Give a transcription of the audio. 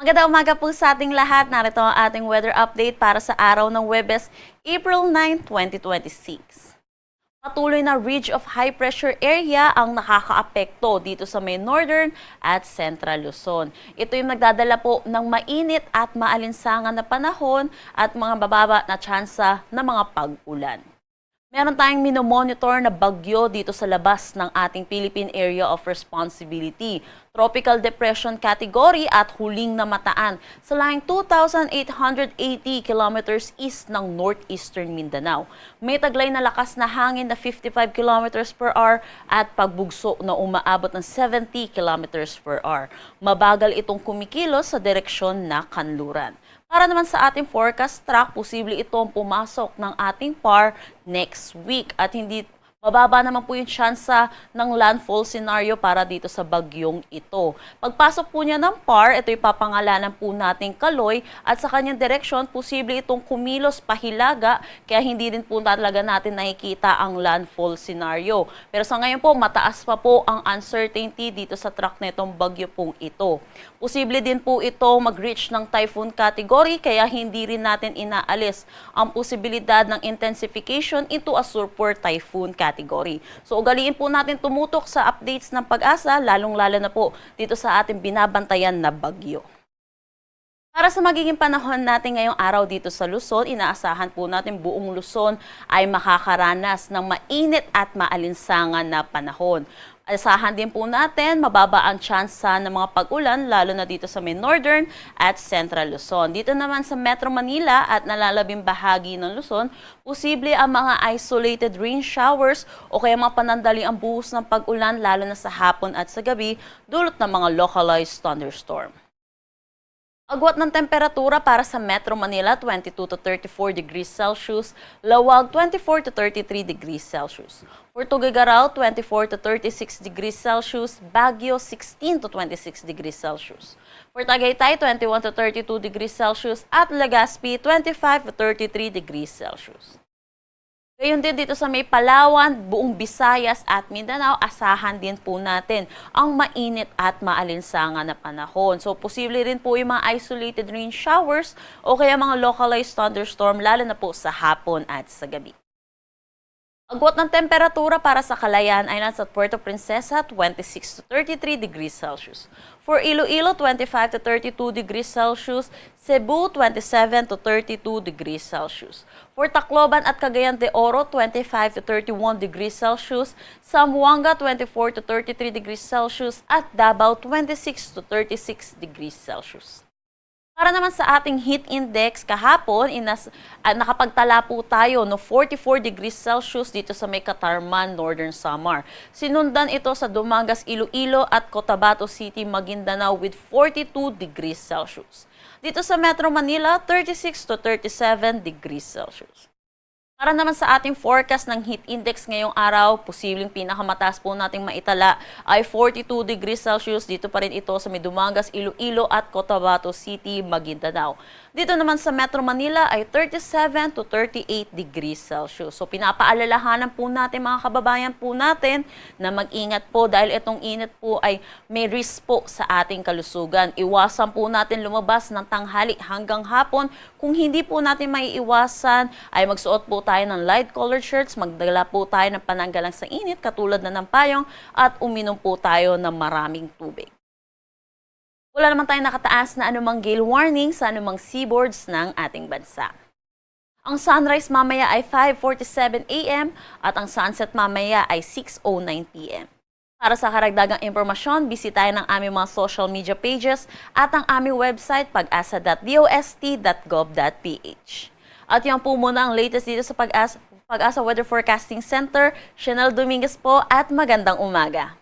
Magandang umaga po sa ating lahat. Narito ang ating weather update para sa araw ng Huwebes, April 9, 2026. Patuloy na ridge of high pressure area ang nakakaapekto dito sa may northern at central Luzon. Ito yung nagdadala po ng mainit at maalinsangan na panahon at mga bababa na tsansa ng mga pag-ulan. Meron tayong minomonitor na bagyo dito sa labas ng ating Philippine Area of Responsibility. Tropical Depression Category at huling namataan sa laing 2,880 kilometers east ng northeastern Mindanao. May taglay na lakas na hangin na 55 kilometers per hour at pagbugso na umaabot ng 70 kilometers per hour. Mabagal itong kumikilos sa direksyon na kanluran. Para naman sa ating forecast track, posible itong pumasok ng ating PAR next week at hindi mababa naman po yung tsansa ng landfall scenario para dito sa bagyong ito. Pagpasok po niya ng PAR, ito ipapangalanan po nating Kaloy at sa kanyang direksyon, posible itong kumilos pahilaga kaya hindi din po talaga natin nakikita ang landfall scenario. Pero sa ngayon po, mataas pa po ang uncertainty dito sa track na itong bagyo pong ito. Posible din po ito mag-reach ng typhoon category kaya hindi rin natin inaalis ang posibilidad ng intensification into a super typhoon category. So ugaliin po natin tumutok sa updates ng Pag-asa, lalong-lalo na po dito sa ating binabantayan na bagyo. Para sa magiging panahon natin ngayong araw dito sa Luzon, inaasahan po natin buong Luzon ay makakaranas ng mainit at maalinsangan na panahon. Asahan din po natin mababa ang tsansa ng mga pag-ulan lalo na dito sa may northern at central Luzon. Dito naman sa Metro Manila at nalalabing bahagi ng Luzon, posible ang mga isolated rain showers o kaya mga panandaliang buhos ng pag-ulan lalo na sa hapon at sa gabi dulot ng mga localized thunderstorm. Agwat ng temperatura para sa Metro Manila, 22 to 34 degrees Celsius, Lawag, 24 to 33 degrees Celsius. For Tuguegarao, 24 to 36 degrees Celsius, Baguio, 16 to 26 degrees Celsius. For Tagaytay, 21 to 32 degrees Celsius at Legazpi, 25 to 33 degrees Celsius. Gayon din dito sa may Palawan, buong Visayas at Mindanao, asahan din po natin ang mainit at maalinsangan na panahon. So posible rin po yung mga isolated rain showers o kaya mga localized thunderstorm lalo na po sa hapon at sa gabi. Agwat ng temperatura para sa Calayan ay nasa Puerto Princesa, 26 to 33 degrees Celsius. For Iloilo, 25 to 32 degrees Celsius. Cebu, 27 to 32 degrees Celsius. For Tacloban at Cagayan de Oro, 25 to 31 degrees Celsius. Zamboanga, 24 to 33 degrees Celsius. At Davao, 26 to 36 degrees Celsius. Para naman sa ating heat index kahapon, nakapagtala po tayo no 44 degrees Celsius dito sa may Catarman, Northern Samar. Sinundan ito sa Dumangas, Iloilo at Cotabato City, Maguindanao with 42 degrees Celsius. Dito sa Metro Manila, 36 to 37 degrees Celsius. Para naman sa ating forecast ng heat index ngayong araw, posibleng pinakamataas po nating maitala ay 42 degrees Celsius. Dito pa rin ito sa may Dumangas, Iloilo at Cotabato City, Maguindanao. Dito naman sa Metro Manila ay 37 to 38 degrees Celsius. So pinapaalalahanan po natin mga kababayan po natin na mag-ingat po dahil itong init po ay may risk po sa ating kalusugan. Iwasan po natin lumabas ng tanghali hanggang hapon. Kung hindi po natin maiiwasan ay magsuot po tayo ng light colored shirts, magdala po tayo ng pananggalang sa init katulad na ng payong at uminom po tayo ng maraming tubig. Wala naman tayong nakataas na anumang gale warning sa anumang seaboards ng ating bansa. Ang sunrise mamaya ay 5:47 AM at ang sunset mamaya ay 6:09 PM. Para sa karagdagang impormasyon, bisitahin ang aming mga social media pages at ang aming website pag-asa.dost.gov.ph. At yan po muna ang latest dito sa Pag-asa Weather Forecasting Center. Chanel Dominguez po at magandang umaga.